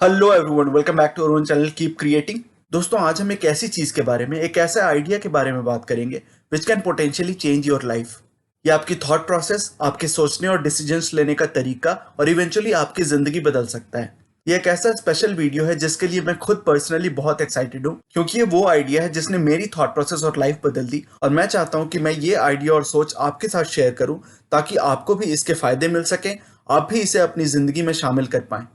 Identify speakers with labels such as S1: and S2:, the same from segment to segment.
S1: Hello everyone, welcome back to our channel keep creating. दोस्तों, आज हम एक ऐसी चीज के बारे में, एक ऐसा आइडिया के बारे में बात करेंगे which can potentially change your life. ये आपकी थॉट प्रोसेस, आपके सोचने और डिसीजंस लेने का तरीका और इवेंचुअली आपकी जिंदगी बदल सकता है। ये एक ऐसा स्पेशल वीडियो है जिसके लिए मैं खुद पर्सनली बहुत एक्साइटेड हूँ, क्योंकि ये वो आइडिया है जिसने मेरी थॉट प्रोसेस और लाइफ बदल दी। और मैं चाहता हूँ कि मैं ये आइडिया और सोच आपके साथ शेयर करूँ ताकि आपको भी इसके फायदे मिल सकें, आप भी इसे अपनी जिंदगी में शामिल कर पाएं।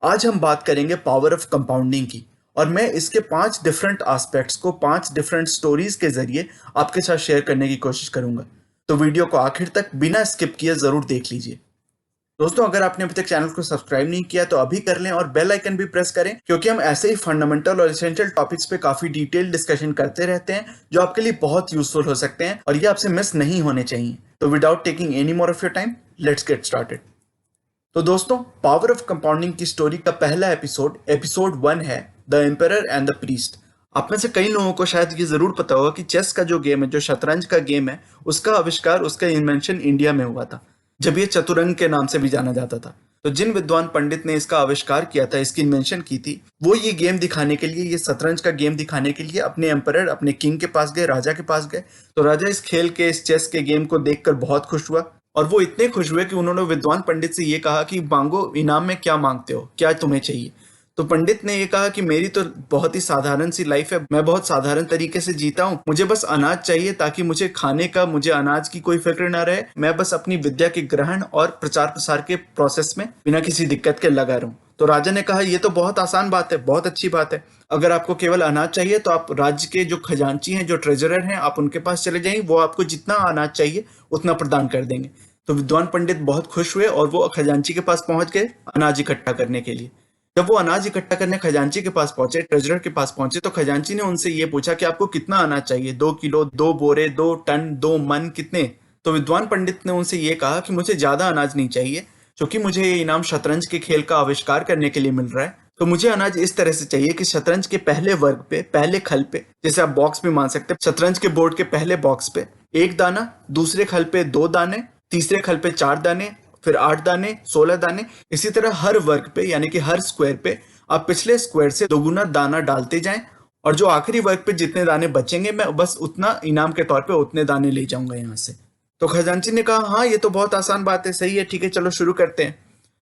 S1: आज हम बात करेंगे पावर ऑफ कंपाउंडिंग की, और मैं इसके 5 डिफरेंट एस्पेक्ट्स को 5 डिफरेंट स्टोरीज के जरिए आपके साथ शेयर करने की कोशिश करूंगा। तो वीडियो को आखिर तक बिना स्किप किए जरूर देख लीजिए। दोस्तों, अगर आपने अभी तक चैनल को सब्सक्राइब नहीं किया तो अभी कर लें और बेल आइकन भी प्रेस करें, क्योंकि हम ऐसे ही फंडामेंटल और एसेंशियल टॉपिक्स पे काफी डिटेल डिस्कशन करते रहते हैं जो आपके लिए बहुत यूजफुल हो सकते हैं और ये आपसे मिस नहीं होने चाहिए। तो without taking any more of your time, let's get started. तो दोस्तों, पावर ऑफ कंपाउंडिंग की स्टोरी का पहला एपिसोड 1 है the emperor and the priest. आप में से कई लोगों को शायद ये जरूर पता होगा कि चेस का जो गेम है, जो शतरंज का गेम है, उसका आविष्कार, उसका इन्वेंशन इंडिया में हुआ था, जब ये चतुरंग के नाम से भी जाना जाता था। तो जिन विद्वान पंडित ने इसका आविष्कार किया था, इसकी इन्वेंशन की थी, वो ये गेम दिखाने के लिए, ये शतरंज का गेम दिखाने के लिए अपने एम्परर, अपने किंग के पास गए, राजा के पास गए। तो राजा इस खेल के, इस चेस के गेम को देखकर बहुत खुश हुआ, और वो इतने खुश हुए कि उन्होंने विद्वान पंडित से ये कहा कि मांगो, इनाम में क्या मांगते हो, क्या तुम्हें चाहिए। तो पंडित ने ये कहा कि मेरी तो बहुत ही साधारण सी लाइफ है, मैं बहुत साधारण तरीके से जीता हूँ, मुझे बस अनाज चाहिए ताकि मुझे खाने का, मुझे अनाज की कोई फिक्र ना रहे, मैं बस अपनी विद्या के ग्रहण और प्रचार प्रसार के प्रोसेस में बिना किसी दिक्कत के लगा रहूं। तो राजा ने कहा, ये तो बहुत आसान बात है, बहुत अच्छी बात है। अगर आपको केवल अनाज चाहिए तो आप राज्य के जो खजांची हैं, जो ट्रेजरर हैं, आप उनके पास चले जाइए, वो आपको जितना अनाज चाहिए उतना प्रदान कर देंगे। तो विद्वान पंडित बहुत खुश हुए और वो खजांची के पास पहुंच गए अनाज इकट्ठा करने के लिए। जब वो अनाज इकट्ठा करने खजांची के पास पहुंचे, ट्रेजरर के पास पहुंचे, तो खजांची ने उनसे ये पूछा कि आपको कितना अनाज चाहिए, 2 किलो, 2 बोरे, 2 टन, 2 मन, कितने। तो विद्वान पंडित ने उनसे ये कहा कि मुझे ज्यादा अनाज नहीं चाहिए, क्योंकि मुझे ये इनाम शतरंज के खेल का आविष्कार करने के लिए मिल रहा है। तो मुझे अनाज इस तरह से चाहिए कि शतरंज के पहले वर्ग पे, पहले खल पे, जैसे आप बॉक्स भी मान सकते हैं, शतरंज के बोर्ड के पहले बॉक्स पे 1 दाना, दूसरे खल पे 2 दाने, तीसरे खल पे 4 दाने, फिर 8 दाने, 16 दाने। इसी तरह हर वर्ग पे, यानी कि हर स्क्वायर पे आप पिछले स्क्वायर से दोगुना दाना डालते जाएं, और जो आखिरी वर्ग पे जितने दाने बचेंगे, मैं बस उतना इनाम के तौर पे उतने दाने ले जाऊंगा यहाँ से। तो खजांची ने कहा, हाँ, ये तो बहुत आसान बात है, सही है, ठीक है, चलो शुरू करते हैं।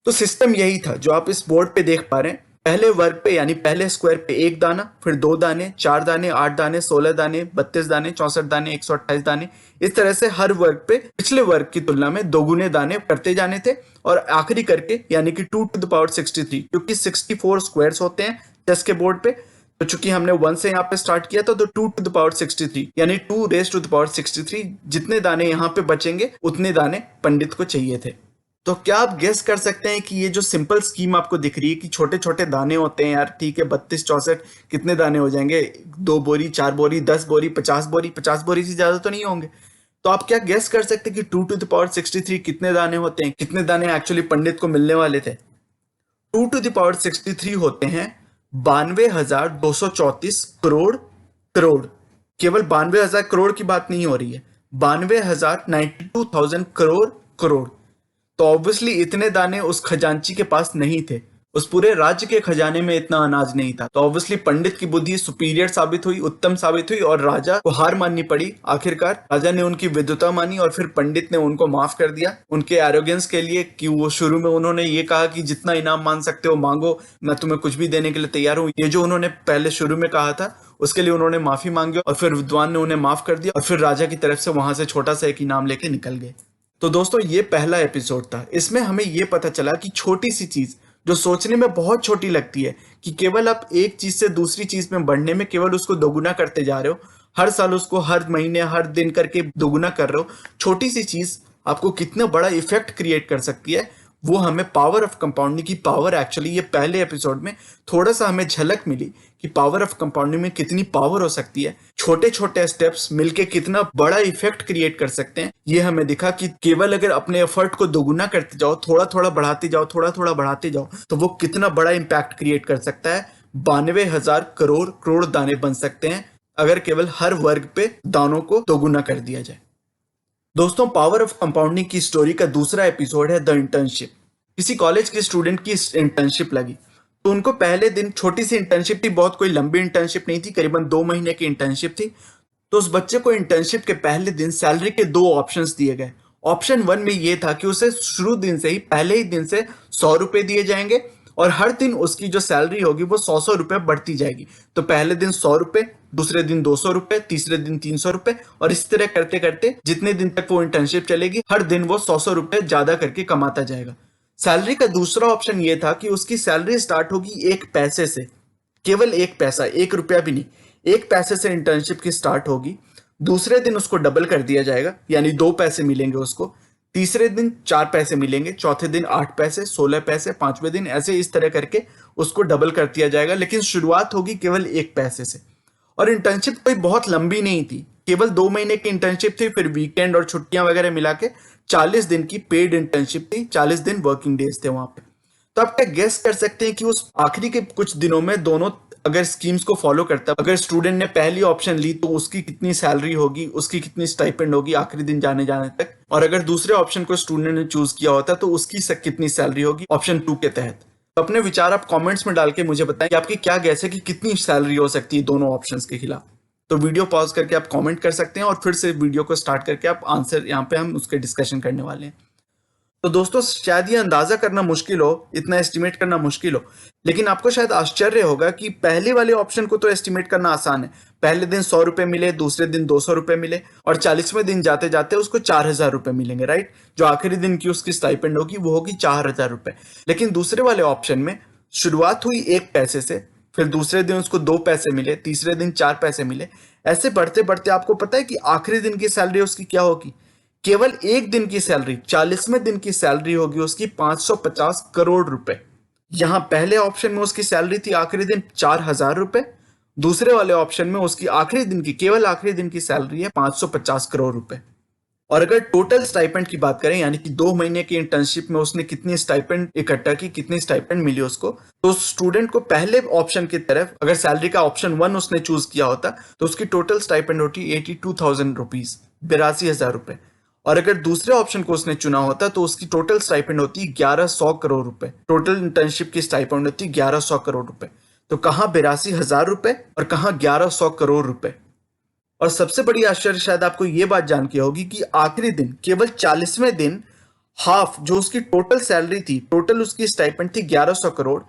S1: तो सिस्टम यही था जो आप इस बोर्ड पे देख पा रहे हैं। पहले वर्ग पे, यानी पहले स्क्वायर पे 1 दाना, फिर 2 दाने, 4 दाने, 8 दाने, 16 दाने, 32 दाने, 64 दाने, 128 दाने। इस तरह से हर वर्ग पे पिछले वर्ग की तुलना में दोगुने दाने करते जाने थे, और आखिरी करके, यानी कि 2 to the power 63, क्योंकि 64 स्क्वायर्स होते हैं चेस के बोर्ड पे। तो चूंकि हमने 1 से यहाँ पे स्टार्ट किया था, तो 2 to the power 63, यानी 2 raised to the power 63, जितने दाने यहाँ पे बचेंगे उतने दाने पंडित को चाहिए थे। तो क्या आप गेस कर सकते हैं कि ये जो सिंपल स्कीम आपको दिख रही है कि छोटे छोटे दाने होते हैं, यार ठीक है, 32, 64 कितने दाने हो जाएंगे, 2 बोरी, 4 बोरी, 10 बोरी, 50 बोरी, 50 बोरी से ज्यादा तो नहीं होंगे। तो आप क्या गेस कर सकते हैं कि 2 to the power 63 कितने दाने होते हैं, कितने दाने एक्चुअली पंडित को मिलने वाले थे। 2 to the power 63 होते हैं 92,234 करोड़। केवल 92,000 करोड़ की बात नहीं हो रही है, 92,92,000 करोड़। तो ऑब्वियसली इतने दाने उस खजांची के पास नहीं थे, उस पूरे राज्य के खजाने में इतना अनाज नहीं था। तो ऑब्वियसली पंडित की बुद्धि सुपीरियर साबित हुई, उत्तम साबित हुई, और राजा को हार माननी पड़ी। आखिरकार राजा ने उनकी विद्वता मानी, और फिर पंडित ने उनको माफ कर दिया उनके एरोगेंस के लिए, कि वो शुरू में उन्होंने ये कहा कि जितना इनाम मान सकते हो मांगो, मैं तुम्हें कुछ भी देने के लिए तैयार हूँ। ये जो उन्होंने पहले शुरू में कहा था, उसके लिए उन्होंने माफी मांगी, और फिर विद्वान ने उन्हें माफ कर दिया, और फिर राजा की तरफ से वहां से छोटा सा एक इनाम लेके निकल गए। तो दोस्तों, ये पहला एपिसोड था। इसमें हमें ये पता चला कि छोटी सी चीज जो सोचने में बहुत छोटी लगती है, कि केवल आप एक चीज से दूसरी चीज में बढ़ने में केवल उसको दोगुना करते जा रहे हो, हर साल उसको, हर महीने, हर दिन करके दोगुना कर रहे हो, छोटी सी चीज आपको कितना बड़ा इफेक्ट क्रिएट कर सकती है, वो हमें पावर ऑफ कंपाउंडिंग की पावर, एक्चुअली ये पहले एपिसोड में थोड़ा सा हमें झलक मिली कि पावर ऑफ कंपाउंडिंग में कितनी पावर हो सकती है, छोटे छोटे स्टेप्स मिलके कितना बड़ा इफेक्ट क्रिएट कर सकते हैं। ये हमें दिखा कि केवल अगर अपने एफर्ट को दोगुना करते जाओ, थोड़ा थोड़ा बढ़ाते जाओ, थोड़ा थोड़ा बढ़ाते जाओ, तो वो कितना बड़ा इंपैक्ट क्रिएट कर सकता है। 92,000 करोड़ करोड़ दाने बन सकते हैं अगर केवल हर वर्ग पे दानों को दोगुना कर दिया जाए। दोस्तों, पावर ऑफ कंपाउंडिंग की स्टोरी का दूसरा एपिसोड है द इंटर्नशिप। किसी कॉलेज के स्टूडेंट की इंटर्नशिप लगी, तो उनको पहले दिन छोटी सी इंटर्नशिप थी, बहुत कोई लंबी इंटर्नशिप नहीं थी, करीबन 2 महीने की इंटर्नशिप थी। तो उस बच्चे को इंटर्नशिप के पहले दिन सैलरी के 2 ऑप्शंस दिए गए। ऑप्शन 1 में ये था कि उसे शुरू दिन से ही, पहले ही दिन से 100 रुपए दिए जाएंगे और हर दिन उसकी जो सैलरी होगी वो 100 रुपए बढ़ती जाएगी। तो पहले दिन 100 रुपए, दूसरे दिन 200 रुपए, तीसरे दिन 300 रुपए, और इस तरह करते करते जितने दिन तक वो इंटर्नशिप चलेगी हर दिन वो 100 रुपए ज्यादा करके कमाता जाएगा। सैलरी का दूसरा ऑप्शन ये था कि उसकी सैलरी स्टार्ट होगी 1 पैसे से, केवल 1 पैसा, 1 रुपया भी नहीं, 1 पैसे से इंटर्नशिप की स्टार्ट होगी। दूसरे दिन उसको डबल कर दिया जाएगा, यानी 2 पैसे मिलेंगे उसको। तीसरे दिन 4 पैसे मिलेंगे, चौथे दिन 8 पैसे, 16 पैसे, पांचवें दिन, ऐसे इस तरह करके उसको डबल कर दिया जाएगा। लेकिन शुरुआत होगी केवल 1 पैसे से। और इंटर्नशिप कोई बहुत लंबी नहीं थी, केवल 2 महीने की इंटर्नशिप थी, फिर वीकेंड और छुट्टियां वगैरह मिला के 40 दिन की पेड इंटर्नशिप थी, 40 दिन वर्किंग डेज थे वहां पे। तो आप क्या गेस कर सकते हैं कि उस आखिरी के कुछ दिनों में दोनों अगर स्कीम्स को फॉलो करता, अगर स्टूडेंट ने पहली ऑप्शन ली तो उसकी कितनी सैलरी होगी, उसकी कितनी स्टाइपेंड होगी आखिरी दिन जाने जाने तक, और अगर दूसरे ऑप्शन को स्टूडेंट ने चूज किया होता तो उसकी कितनी सैलरी होगी ऑप्शन 2 के तहत। तो अपने विचार आप कमेंट्स में डाल के मुझे बताएं कि आपकी क्या गैस है कि कितनी सैलरी हो सकती है दोनों ऑप्शंस के खिलाफ। तो वीडियो पॉज करके आप कमेंट कर सकते हैं और फिर से वीडियो को स्टार्ट करके आप आंसर यहाँ पे हम उसके डिस्कशन करने वाले हैं। तो दोस्तों शायद ये अंदाजा करना मुश्किल हो, इतना एस्टिमेट करना मुश्किल हो, लेकिन आपको शायद आश्चर्य होगा कि पहले वाले ऑप्शन को तो एस्टिमेट करना आसान है। पहले दिन 100 रुपए मिले, दूसरे दिन 200 रुपए मिले, और 40वें दिन जाते जाते उसको 4000 रुपए मिलेंगे, राइट। जो आखिरी दिन की उसकी स्टाइपेंड होगी वो होगी 4000 रुपए। लेकिन दूसरे वाले ऑप्शन में शुरुआत हुई 1 पैसे से, फिर दूसरे दिन उसको 2 पैसे मिले, तीसरे दिन 4 पैसे मिले, ऐसे बढ़ते बढ़ते आपको पता है कि आखिरी दिन की सैलरी उसकी क्या होगी? केवल एक दिन की सैलरी, 40वें दिन की सैलरी होगी उसकी 550 करोड़ रुपए। यहां पहले ऑप्शन में उसकी सैलरी थी आखिरी दिन 4000 रुपए, दूसरे वाले ऑप्शन में उसकी आखिरी दिन की, केवल आखिरी दिन की सैलरी है 550 करोड़ रुपए। और अगर टोटल स्टाइपेंड की बात करें, यानी कि 2 महीने की इंटर्नशिप में उसने कितनी स्टाइपेंड इकट्ठा की, कितनी स्टाइपेंड मिली उसको, तो स्टूडेंट को पहले ऑप्शन की तरफ अगर सैलरी का ऑप्शन 1 उसने चूज किया होता तो उसकी टोटल स्टाइपेंड होती 82,000 रुपीज, 82,000 रुपए। और अगर दूसरे ऑप्शन को उसने चुना होता तो उसकी टोटल स्टाइपेंड होती 1100 करोड़ रुपए। टोटल इंटर्नशिप की स्टाइपेंड होती 1100 करोड़ रुपए। तो कहां 82,000 रुपए और कहां 1100 करोड़ रुपए। और सबसे बड़ी आश्चर्य शायद आपको यह बात जान के होगी कि आखिरी दिन, केवल 40वें दिन, हाफ जो उसकी टोटल सैलरी थी, टोटल उसकी स्टाइपेंड थी 1100 करोड़,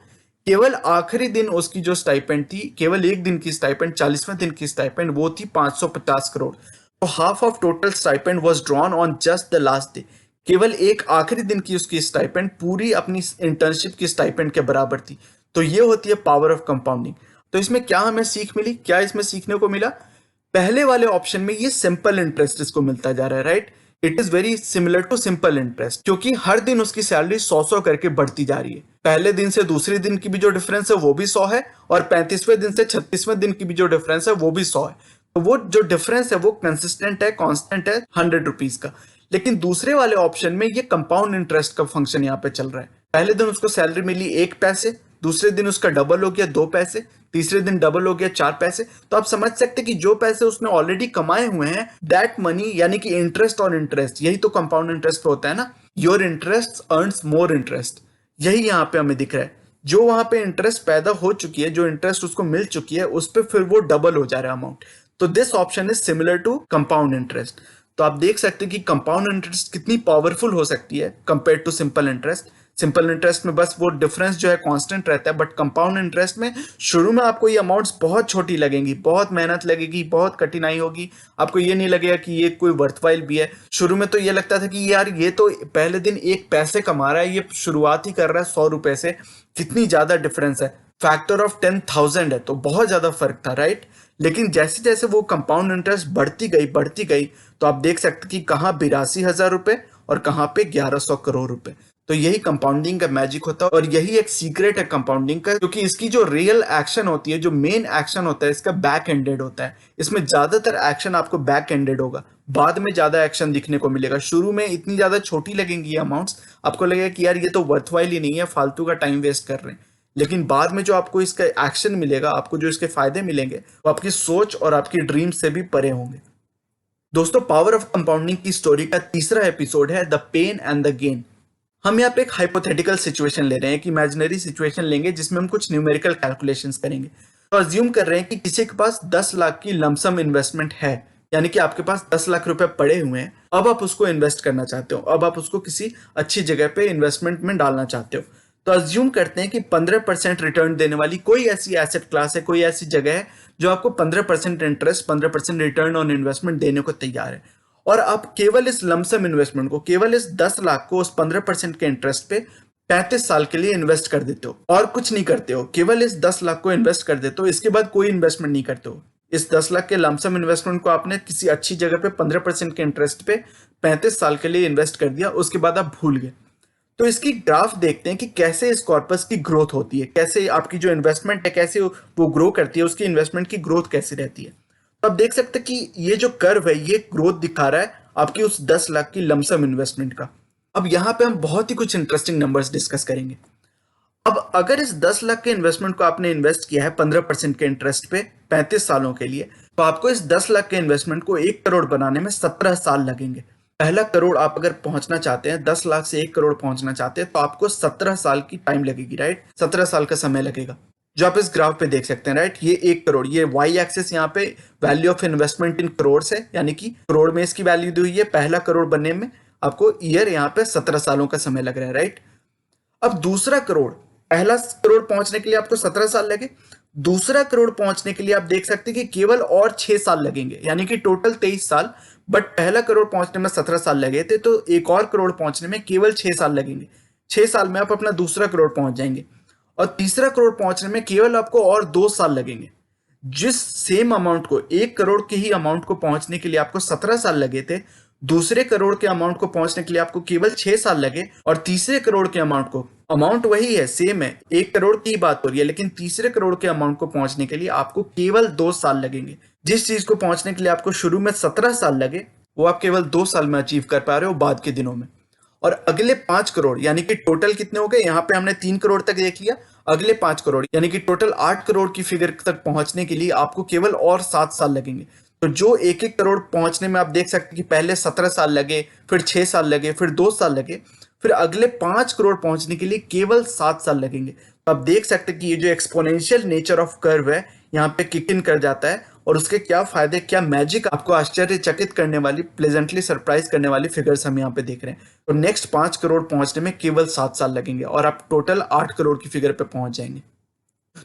S1: केवल आखिरी दिन उसकी जो स्टाइपेंड थी, केवल एक दिन की स्टाइपेंड, 40वें दिन की स्टाइपेंड, वो थी 550 करोड़। तो half of total stipend was drawn on just the last day. केवल एक आखिरी दिन की उसकी स्टाइपेंड पूरी अपनी इंटर्नशिप की स्टाइपेंड के बराबर थी। तो ये होती है पावर ऑफ कंपाउंडिंग। तो इसमें क्या हमें सीख मिली, क्या इसमें सीखने को मिला? पहले वाले ऑप्शन में ये सिंपल इंटरेस्ट इसको मिलता जा रहा है, right. It is very similar to simple interest, क्योंकि हर दिन उसकी सैलरी 100 करके बढ़ती जा रही है। पहले दिन से दूसरे दिन की भी जो डिफरेंस है वो भी 100 है, और 35वें दिन से 36वें दिन की भी जो डिफरेंस है वो भी 100 है। तो वो जो डिफरेंस है वो कंसिस्टेंट है, कांस्टेंट है, 100 रुपीज का। लेकिन दूसरे वाले ऑप्शन में ये कंपाउंड इंटरेस्ट का फंक्शन यहाँ पे चल रहा है। पहले दिन उसको सैलरी मिली 1 पैसे, दूसरे दिन उसका डबल हो गया 2 पैसे, तीसरे दिन डबल हो गया 4 पैसे। तो आप समझ सकते कि जो पैसे उसने ऑलरेडी कमाए हुए हैं, दैट मनी, यानी कि इंटरेस्ट और इंटरेस्ट, यही तो कंपाउंड इंटरेस्ट होता है ना। Your interest earns more interest, यही यहाँ पे हमें दिख रहा है। जो वहां पे इंटरेस्ट पैदा हो चुकी है, जो इंटरेस्ट उसको मिल चुकी है, उस पर फिर वो डबल हो जा रहा है अमाउंट। तो this option is similar to compound interest. तो आप देख सकते हैं कि कंपाउंड इंटरेस्ट कितनी पावरफुल हो सकती है compare to simple interest. Simple interest में बस वो डिफरेंस जो है कांस्टेंट रहता है, बट कंपाउंड इंटरेस्ट में शुरू में आपको ये अमाउंट्स बहुत छोटी लगेंगी, बहुत मेहनत लगेगी, बहुत कठिनाई होगी, आपको ये नहीं लगेगा कि ये कोई वर्थवाइल भी है। शुरू में तो ये लगता था कि यार ये तो पहले दिन 1 पैसे कमा रहा है, ये शुरुआत ही कर रहा है 100 रुपए से, कितनी ज्यादा डिफरेंस है, फैक्टर ऑफ 10,000 है, तो बहुत ज्यादा फर्क था, राइट। लेकिन जैसे जैसे वो कंपाउंड इंटरेस्ट बढ़ती गई, तो आप देख सकते कि कहाँ 82,000 रुपए और कहाँ पे 1100 करोड़ रुपए। तो यही कंपाउंडिंग का मैजिक होता है, और यही एक सीक्रेट है कंपाउंडिंग का, क्योंकि इसकी जो रियल एक्शन होती है, जो मेन एक्शन होता है, इसका बैक एंडेड होता है। इसमें ज्यादातर एक्शन आपको बैक एंडेड होगा, बाद में ज्यादा एक्शन दिखने को मिलेगा। शुरू में इतनी ज्यादा छोटी लगेंगी ये अमाउंट्स, आपको लगेगा कि यार ये तो वर्थवाइल ही नहीं है, फालतू का टाइम वेस्ट कर रहे हैं। लेकिन बाद में जो आपको इसका एक्शन मिलेगा, आपको जो इसके फायदे मिलेंगे, वो आपकी सोच और आपकी ड्रीम से भी परे होंगे। दोस्तों, पावर ऑफ कंपाउंडिंग की स्टोरी का तीसरा एपिसोड है the pain and the gain. हम यहाँ पे एक हाइपोथेटिकल सिचुएशन ले रहे हैं, कि इमेजिनरी सिचुएशन लेंगे जिसमें हम कुछ न्यूमेरिकल कैलकुलेशंस करेंगे। तो अज्यूम कर रहे हैं कि किसी के पास 10 लाख की लमसम इन्वेस्टमेंट है, यानी कि आपके पास 10 लाख रुपए पड़े हुए हैं। अब आप उसको इन्वेस्ट करना चाहते हो, अब आप उसको किसी अच्छी जगह पे इन्वेस्टमेंट में डालना चाहते हो। तो अज्यूम करते हैं कि 15% रिटर्न देने वाली कोई ऐसी एसेट क्लास है, कोई ऐसी जगह है जो आपको 15% इंटरेस्ट, 15% रिटर्न ऑन इन्वेस्टमेंट देने को तैयार है। और आप केवल इस लमसम इन्वेस्टमेंट को, केवल इस 10 लाख को उस 15% के इंटरेस्ट पे 35 साल के लिए इन्वेस्ट कर देते हो, और कुछ नहीं करते हो, केवल इस 10 लाख को इन्वेस्ट कर देते हो, इसके बाद कोई इन्वेस्टमेंट नहीं करते हो। इस 10 लाख के लमसम इन्वेस्टमेंट को आपने किसी अच्छी जगह पे 15% के इंटरेस्ट पे 35 साल के लिए इन्वेस्ट कर दिया, उसके बाद आप भूल गए। तो इसकी ग्राफ देखते हैं कि कैसे इस कॉर्पस की ग्रोथ होती है, कैसे आपकी जो इन्वेस्टमेंट है कैसे वो ग्रो करती है, उसकी इन्वेस्टमेंट की ग्रोथ कैसे रहती है। तो आप देख सकते हैं कि ये जो कर्व है ये ग्रोथ दिखा रहा है आपकी उस 10 लाख की लमसम इन्वेस्टमेंट का। अब यहाँ पे हम बहुत ही कुछ इंटरेस्टिंग नंबर्स डिस्कस करेंगे। अब अगर इस 10 लाख के इन्वेस्टमेंट को आपने इन्वेस्ट किया है 15% के इंटरेस्ट पे 35 सालों के लिए, तो आपको इस 10 लाख के इन्वेस्टमेंट को 1 करोड़ बनाने में 17 साल लगेंगे। पहला करोड़ आप अगर पहुंचना चाहते हैं, 10 लाख से 1 करोड़ पहुंचना चाहते हैं, तो आपको 17 साल की टाइम लगेगी, राइट? 17 साल का समय लगेगा, जो आप इस ग्राफ पे देख सकते हैं, राइट? ये 1 करोड़, ये वाई एक्सिस यहाँ पे वैल्यू ऑफ इन्वेस्टमेंट इन करोड़ है, यानी कि करोड़ में इसकी वैल्यू दी हुई है। पहला करोड़ बनने में आपको ईयर यहाँ पे 17 सालों का समय लग रहा है, राइट? अब दूसरा करोड़, पहला करोड़ पहुंचने के लिए आपको 17 साल लगे, दूसरा करोड़ पहुंचने के लिए आप देख सकते हैं कि केवल और 6 साल लगेंगे, यानी कि टोटल 23 साल। बट पहला करोड़ पहुंचने में 17 साल लगे थे, तो एक और करोड़ पहुंचने में केवल 6 साल लगेंगे। 6 साल में आप अपना दूसरा करोड़ पहुंच जाएंगे, और तीसरा करोड़ पहुंचने में केवल आपको और 2 साल लगेंगे। जिस सेम अमाउंट को, 1 करोड़ के ही अमाउंट को पहुंचने के लिए आपको 17 साल लगे थे, दूसरे करोड़ के अमाउंट को पहुंचने के लिए आपको केवल 6 साल लगे, और तीसरे करोड़ के अमाउंट को, अमाउंट वही है, सेम है, 1 करोड़ की बात हो रही है, लेकिन तीसरे करोड़ के अमाउंट को पहुंचने के लिए आपको केवल 2 साल लगेंगे। जिस चीज को पहुंचने के लिए आपको शुरू में 17 साल लगे, वो आप केवल 2 साल में अचीव कर पा रहे हो बाद के दिनों में। और अगले 5 करोड़, यानी कि टोटल कितने हो गए, यहाँ पे हमने 3 करोड़ तक देख लिया, अगले 5 करोड़ यानी कि टोटल 8 करोड़ की फिगर तक पहुंचने के लिए आपको केवल और 7 साल लगेंगे। तो जो 1-1 करोड़ पहुंचने में आप देख सकते हैं कि पहले 17 साल लगे, फिर 6 साल लगे, फिर 2 साल लगे, फिर अगले 5 करोड़ पहुंचने के लिए केवल 7 साल लगेंगे। तो आप देख सकते हैं कि ये जो एक्सपोनेंशियल नेचर ऑफ कर्व है यहाँ पे किक इन कर जाता है, और उसके क्या फायदे, क्या मैजिक, आपको आश्चर्यचकित करने वाली, प्लेजेंटली सरप्राइज करने वाली फिगर्स हम यहाँ पे देख रहे हैं। तो नेक्स्ट 5 करोड़ पहुंचने में केवल 7 साल लगेंगे, और आप टोटल 8 करोड़ की फिगर पे पहुंच जाएंगे।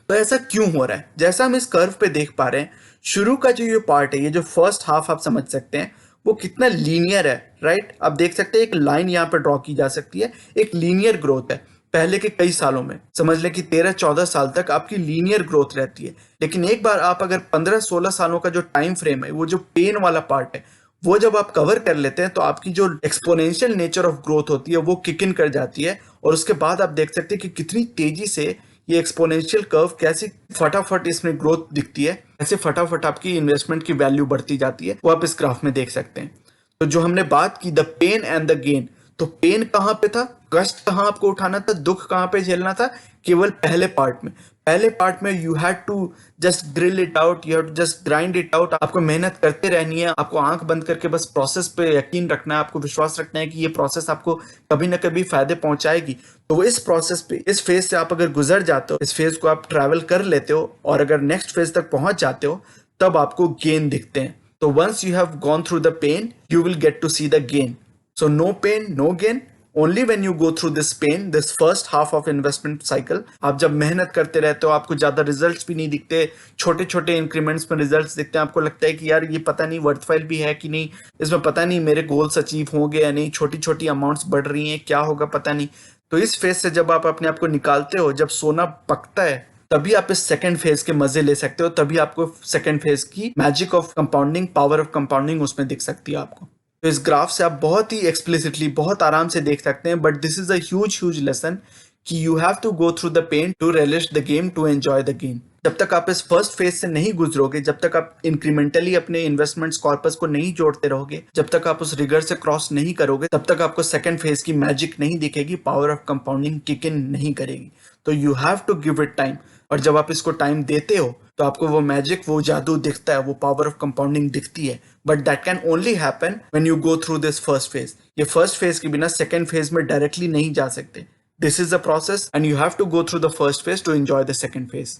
S1: तो ऐसा क्यों हो रहा है? जैसा हम इस कर्व पे देख पा रहे हैं, शुरू का जो ये पार्ट है, ये जो फर्स्ट हाफ आप समझ सकते हैं, वो कितना लीनियर है, राइट? आप देख सकते हैं एक लाइन यहाँ पे ड्रॉ की जा सकती है, एक लीनियर ग्रोथ है। पहले के कई सालों में समझ लें कि 13-14 साल तक आपकी लीनियर ग्रोथ रहती है, लेकिन एक बार आप अगर 15-16 सालों का जो टाइम फ्रेम है, वो जो पेन वाला पार्ट है, वो जब आप कवर कर लेते हैं, तो आपकी जो एक्सपोनेंशियल नेचर ऑफ ग्रोथ होती है वो किक इन कर जाती है। और उसके बाद आप देख सकते हैं कि कितनी तेजी से ये एक्सपोनेंशियल कर्व, कैसी फटाफट इसमें ग्रोथ दिखती है, कैसे फटाफट आपकी इन्वेस्टमेंट की वैल्यू बढ़ती जाती है, वो आप इस ग्राफ में देख सकते हैं। तो जो हमने बात की, the pain and the gain, तो पेन कहां पे था, कष्ट कहां आपको उठाना था, दुख कहां पे झेलना था, केवल पहले पार्ट में। पहले पार्ट में you had to just grill it out, you have to just grind it out. आपको मेहनत करते रहनी है, आपको आंख बंद करके बस प्रोसेस पे यकीन रखना है, आपको विश्वास रखना है कि ये प्रोसेस आपको कभी ना कभी फायदे पहुंचाएगी। तो इस प्रोसेस पे, इस फेज से आप अगर गुजर जाते हो, इस फेज को आप ट्रैवल कर लेते हो, और अगर नेक्स्ट फेज तक पहुंच जाते हो, तब आपको गेन दिखते हैं। तो once you have gone through the pain, you will get to see the gain. So no pain, no gain. Only when you go through this pain, this first half of investment cycle, आप जब मेहनत करते रहते हो, आपको ज्यादा results भी नहीं दिखते, छोटे छोटे इंक्रीमेंट्स में रिजल्ट्स दिखते हैं, आपको लगता है कि यार ये पता नहीं वर्थफाइल भी है कि नहीं, इसमें पता नहीं मेरे गोल्स अचीव होंगे या नहीं, छोटी छोटी अमाउंट्स बढ़ रही हैं, क्या होगा पता नहीं। तो इस फेज से जब आप अपने आप को निकालते हो, जब सोना पकता है, तभी आप इस सेकंड फेज के मजे ले सकते हो, तभी आपको सेकंड फेज की magic of compounding, power of compounding उसमें दिख सकती है आपको। तो इस ग्राफ से आप बहुत ही एक्सप्लिसिटली, बहुत आराम से देख सकते हैं, but this is a huge lesson कि you have to go through the pain to relish the game, to enjoy the game. जब तक आप इस फर्स्ट फेज से नहीं गुजरोगे, जब तक आप इंक्रीमेंटली अपने इन्वेस्टमेंट्स कॉर्पस को नहीं जोड़ते रहोगे, जब तक आप उस रिगर से क्रॉस नहीं करोगे, तब तक आपको सेकंड फेज की मैजिक नहीं दिखेगी, power of compounding kick in नहीं करेगी। तो you have to give it time, और जब आप इसको टाइम देते हो, तो आपको वो मैजिक, वो जादू दिखता है, वो पावर ऑफ कंपाउंडिंग दिखती है, but that can only happen when you go through this first phase. ये फर्स्ट फेज के बिना सेकेंड फेज में डायरेक्टली नहीं जा सकते। This is the process and you have to go through the first phase to enjoy the second phase.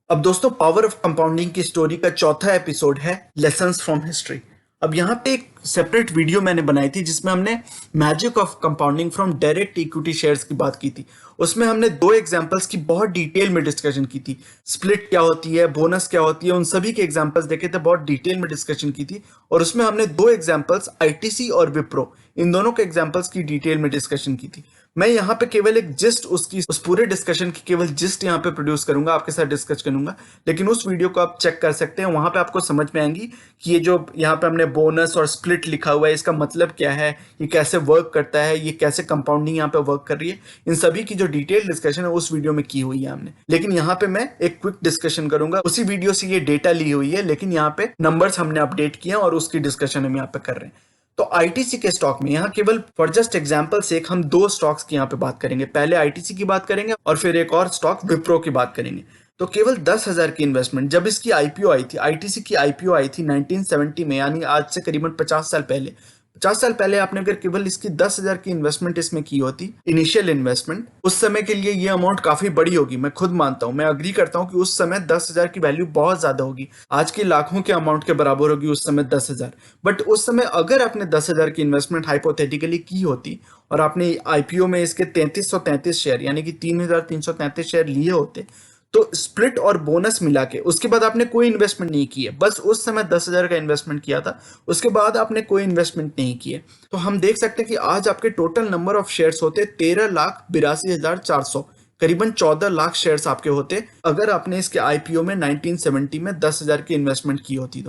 S1: अब दोस्तों, power of compounding की स्टोरी का चौथा एपिसोड है लेसन्स फ्रॉम हिस्ट्री। अब यहाँ पे एक सेपरेट वीडियो मैंने बनाई थी जिसमें हमने magic of compounding from direct equity shares की बात की थी। उसमें हमने दो एग्जांपल्स की बहुत डिटेल में डिस्कशन की थी। स्प्लिट क्या होती है, बोनस क्या होती है, उन सभी के एग्जांपल्स देखे थे, बहुत डिटेल में डिस्कशन की थी। और उसमें हमने दो एग्जांपल्स आईटीसी और विप्रो, इन दोनों के एग्जांपल्स की डिटेल में डिस्कशन की थी। मैं यहाँ पे केवल एक जिस्ट उस पूरे डिस्कशन की केवल जिस्ट यहाँ पे प्रोड्यूस करूंगा, आपके साथ डिस्कस करूंगा। लेकिन उस वीडियो को आप चेक कर सकते हैं, वहां पे आपको समझ में आएंगी कि ये जो यहाँ पे हमने बोनस और स्प्लिट लिखा हुआ है, इसका मतलब क्या है, ये कैसे वर्क करता है, ये कैसे कंपाउंडिंग यहाँ पे वर्क कर रही है, इन सभी की जो डिटेल डिस्कशन है उस वीडियो में की हुई है हमने। लेकिन यहाँ पे मैं एक क्विक डिस्कशन करूंगा। उसी वीडियो से ये डेटा ली हुई है, लेकिन यहाँ पे नंबर्स हमने अपडेट किए और उसकी डिस्कशन हम यहाँ पे कर रहे हैं। तो आईटीसी के स्टॉक में यहाँ केवल फॉर जस्ट एग्जांपल से हम दो स्टॉक्स की यहाँ पे बात करेंगे। पहले आईटीसी की बात करेंगे और फिर एक और स्टॉक विप्रो की बात करेंगे। तो केवल 10,000 की इन्वेस्टमेंट, जब इसकी आईपीओ आई थी, आईटीसी की आईपीओ आई थी 1970 में, यानी आज से करीबन 50 साल पहले। 50 साल पहले आपने अगर केवल इसकी 10,000 की इन्वेस्टमेंट इसमें की होती, इनिशियल इन्वेस्टमेंट, उस समय के लिए ये अमाउंट काफी बड़ी होगी। मैं खुद मानता हूं, मैं अग्री करता हूं कि उस समय 10,000 की वैल्यू बहुत ज्यादा होगी। आज के लाखों के अमाउंट के बराबर होगी उस समय 10,000। बट उस समय अगर आपने 10,000 की इन्वेस्टमेंट हाइपोथेटिकली की होती और आपने आईपीओ में इसके 3333 शेयर यानी कि 3,333 शेयर लिए होते, तो स्प्लिट और बोनस मिला के उसके बाद आपने कोई इन्वेस्टमेंट नहीं की है, बस उस समय 10,000 का इन्वेस्टमेंट किया था, उसके बाद आपने कोई इन्वेस्टमेंट नहीं की है, तो हम देख सकते हैं कि आज आपके टोटल नंबर ऑफ शेयर्स होते 13,82,400, करीबन 14 लाख शेयर्स आपके होते अगर आपने इसके आईपीओ में 1970 में 10,000 की इन्वेस्टमेंट की होती।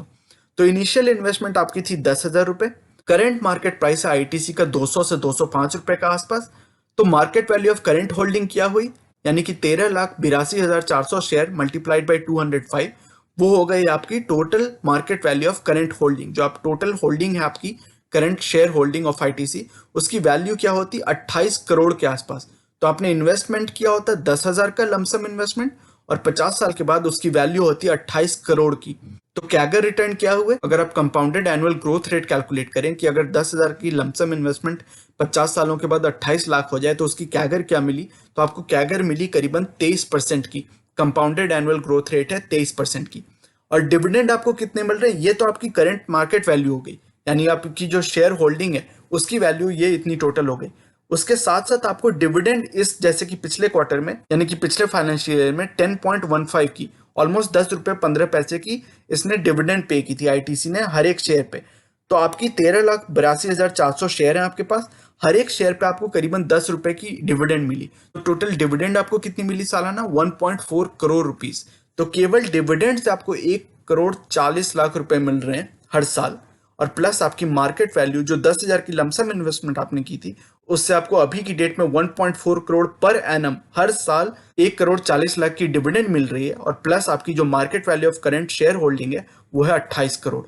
S1: तो इनिशियल इन्वेस्टमेंट आपकी थी 10,000 रुपए। करंट मार्केट प्राइस है आईटीसी का 200 से 205 रुपए का आसपास। तो market value of current holding क्या हुई, यानी कि 13,82,400 शेयर मल्टीप्लाइड बाई 205, वो हो गई आपकी total market value of current holding. जो आप टोटल होल्डिंग है आपकी current share holding of ITC, उसकी वैल्यू क्या होती, 28 करोड़ के आसपास। तो आपने इन्वेस्टमेंट किया होता 10,000 का लमसम इन्वेस्टमेंट, और 50 साल के बाद उसकी वैल्यू होती है 28 करोड़ की। तो कैगर रिटर्न क्या हुए, अगर आप compounded annual growth rate calculate करें कि अगर 10,000 की लमसम इन्वेस्टमेंट 50 सालों के बाद 28 लाख हो जाए तो उसकी कैगर क्या मिली, तो आपको कैगर मिली करीबन 23% की। कंपाउंडेड एनुअल ग्रोथ रेट है 23% की। और डिविडेंड आपको कितने मिल रहे हैं, ये तो आपकी करंट मार्केट वैल्यू हो गई, यानी आपकी जो शेयर होल्डिंग है उसकी वैल्यू ये इतनी टोटल हो गई। उसके साथ साथ आपको डिविडेंड इस, जैसे कि पिछले क्वार्टर में यानी कि पिछले फाइनेंशियल ईयर में 10.15 की, ऑलमोस्ट 10 रुपए 15 पैसे की इसने डिविडेंड पे की थी आईटीसी ने हर एक शेयर पे। तो आपकी 13,82,400 शेयर है आपके पास, हर एक शेयर पे आपको करीबन 10 रुपए की डिविडेंड मिली। तो टोटल डिविडेंड आपको कितनी मिली सालाना, 1.4 करोड़ रुपीस। तो केवल डिविडेंड से आपको 1,40,40,00,000 रुपए मिल रहे हैं हर साल। और प्लस आपकी मार्केट वैल्यू जो 10,000 की लमसम इन्वेस्टमेंट आपने की थी, उससे आपको अभी की डेट में 1.4 करोड़ पर एनम हर साल 1,40,40,00,000 की डिविडेंड मिल रही है। और प्लस आपकी जो market value of current share holding है वो है 28 करोड़।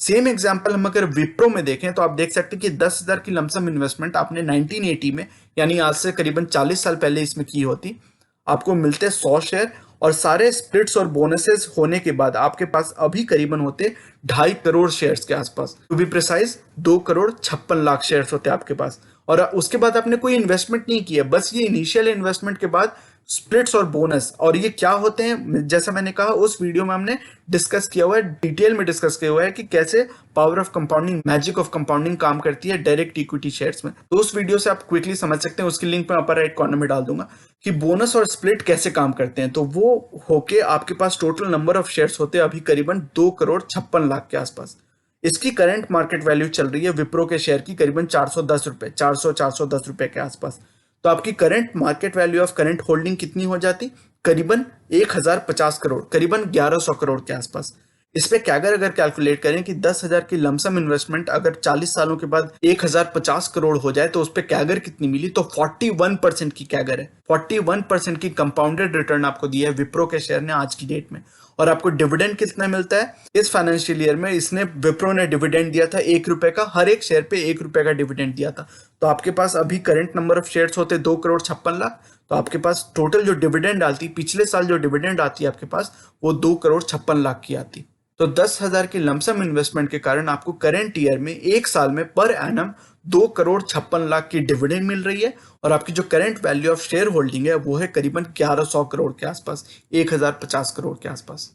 S1: सेम एग्जांपल हम अगर विप्रो में देखें तो आप देख सकते हैं कि 10,000 की लमसम इन्वेस्टमेंट आपने 1980 में, यानी आज से करीबन 40 साल पहले इसमें की होती, आपको मिलते 100 शेयर, और सारे स्प्लिट्स और बोनसेस होने के बाद आपके पास अभी करीबन होते 2.5 करोड़ शेयर्स के आसपास। टू बी प्रिसाइज 2,56,00,000 शेयर्स होते आपके पास। और उसके बाद आपने कोई इन्वेस्टमेंट नहीं किया, बस ये इनिशियल इन्वेस्टमेंट के बाद स्प्लिट्स और बोनस। और ये क्या होते हैं, जैसा मैंने कहा उस वीडियो में हमने डिस्कस किया हुआ है, डिटेल में डिस्कस किया हुआ है कि कैसे power of compounding, magic of compounding काम करती है डायरेक्ट इक्विटी शेयर्स में। तो उस वीडियो से आप क्विकली समझ सकते हैं, उसकी लिंक मैं अपर राइट कॉर्नर में डाल दूंगा कि बोनस और स्प्लिट कैसे काम करते हैं। तो वो होके आपके पास टोटल नंबर ऑफ शेयर्स होते हैं अभी करीबन 2,56,00,000 के आसपास। इसकी करंट मार्केट वैल्यू चल रही है विप्रो के शेयर की करीबन 410 रुपए, 410 रुपए के आसपास। तो आपकी current market value of current holding कितनी हो जाती, करीबन 1,050 करोड़, करीबन 1,100 करोड़ के आसपास। इस पे कैगर अगर कैलकुलेट करें कि 10,000 की लमसम इन्वेस्टमेंट अगर 40 सालों के बाद 1,050 करोड़ हो जाए तो उस पे कैगर कितनी मिली, तो 41% की कैगर है। 41% की कंपाउंडेड रिटर्न आपको दिया है विप्रो के शेयर ने आज की डेट में। और आपको डिविडेंड कितना मिलता है इस फाइनेंशियल ईयर में, इसने विप्रो ने डिविडेंड दिया था 1 रुपए का, हर एक शेयर पे 1 रुपए का डिविडेंड दिया था। तो आपके पास अभी करंट नंबर ऑफ शेयर्स होते 2,56,00,000। तो आपके पास टोटल जो डिविडेंड आती, पिछले साल जो डिविडेंड आती है आपके पास, वो 2,56,00,000 की आती। तो 10,000 की लमसम इन्वेस्टमेंट के कारण आपको करंट ईयर में एक साल में पर एनम 2,56,00,000 की डिविडेंड मिल रही है और आपकी जो current value of share holding है वो है करीबन 1100 करोड़ के आसपास, 1050 करोड़ के आसपास।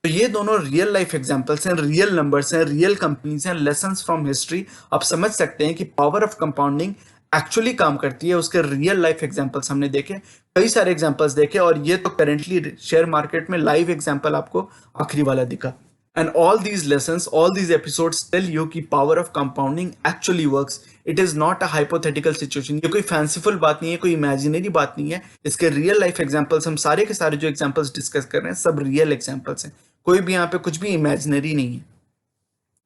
S1: तो ये दोनों रियल लाइफ एग्जांपल्स हैं, रियल नंबर्स हैं, रियल कंपनीज हैं, लेसन्स फ्रॉम हिस्ट्री। आप समझ सकते हैं कि पावर ऑफ कंपाउंडिंग एक्चुअली काम करती है। उसके रियल लाइफ एग्जांपल्स हमने देखे, कई सारे एग्जांपल्स देखे, और ये तो करेंटली शेयर मार्केट में लाइव एग्जांपल आपको आखिरी वाला दिखा। And all these lessons, all these episodes tell you कि power of compounding actually works. It is not a hypothetical situation. ये कोई fanciful बात नहीं है, कोई imaginary बात नहीं है। इसके real life examples, हम सारे के सारे जो examples discuss कर रहे हैं सब real examples हैं। कोई भी यहाँ पे कुछ भी imaginary नहीं है।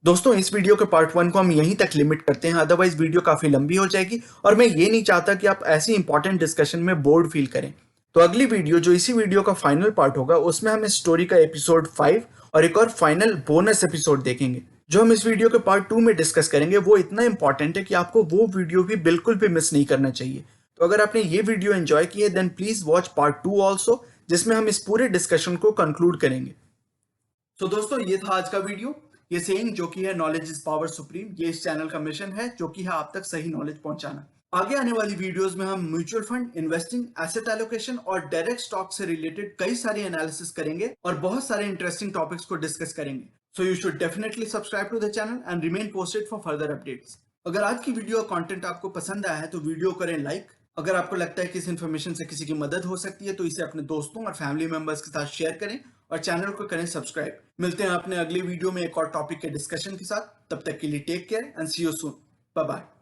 S1: दोस्तों, इस वीडियो के पार्ट 1 को हम यहीं तक लिमिट करते हैं, अदरवाइज वीडियो काफी लंबी हो जाएगी और मैं ये नहीं चाहता कि आप ऐसी इंपॉर्टेंट डिस्कशन में बोर्ड फील करें। तो अगली वीडियो, जो इसी वीडियो का फाइनल पार्ट होगा, उसमें हम इस स्टोरी का एपिसोड 5 और एक और फाइनल बोनस एपिसोड देखेंगे। जो हम इस वीडियो के पार्ट 2 में डिस्कस करेंगे वो इतना इंपॉर्टेंट है कि आपको वो वीडियो भी बिल्कुल भी मिस नहीं करना चाहिए। तो अगर आपने ये वीडियो एंजॉय की है then please watch part 2 also, जिसमें हम इस पूरे डिस्कशन को कंक्लूड करेंगे। तो दोस्तों, ये था आज का वीडियो। ये सेइंग जो कि है नॉलेज इज पावर सुप्रीम, ये इस चैनल का मिशन है जो कि है आप तक सही नॉलेज पहुंचाना। आगे आने वाली वीडियोस में हम mutual fund, investing, asset allocation और डायरेक्ट स्टॉक से रिलेटेड कई सारे एनालिसिस करेंगे और बहुत सारे इंटरेस्टिंग टॉपिक्स को डिस्कस करेंगे। So you should definitely subscribe to the channel and remain posted for further updates. अगर आज की वीडियो का कंटेंट आपको पसंद आया है तो वीडियो करें लाइक। अगर आपको लगता है कि इस इन्फॉर्मेशन से किसी की मदद हो सकती है तो इसे अपने दोस्तों और फैमिली मेंबर्स के साथ शेयर करें और चैनल को करें सब्सक्राइब। मिलते हैं अपने अगली वीडियो में एक और टॉपिक के डिस्कशन के साथ। तब तक के लिए take care and see you soon. Bye bye.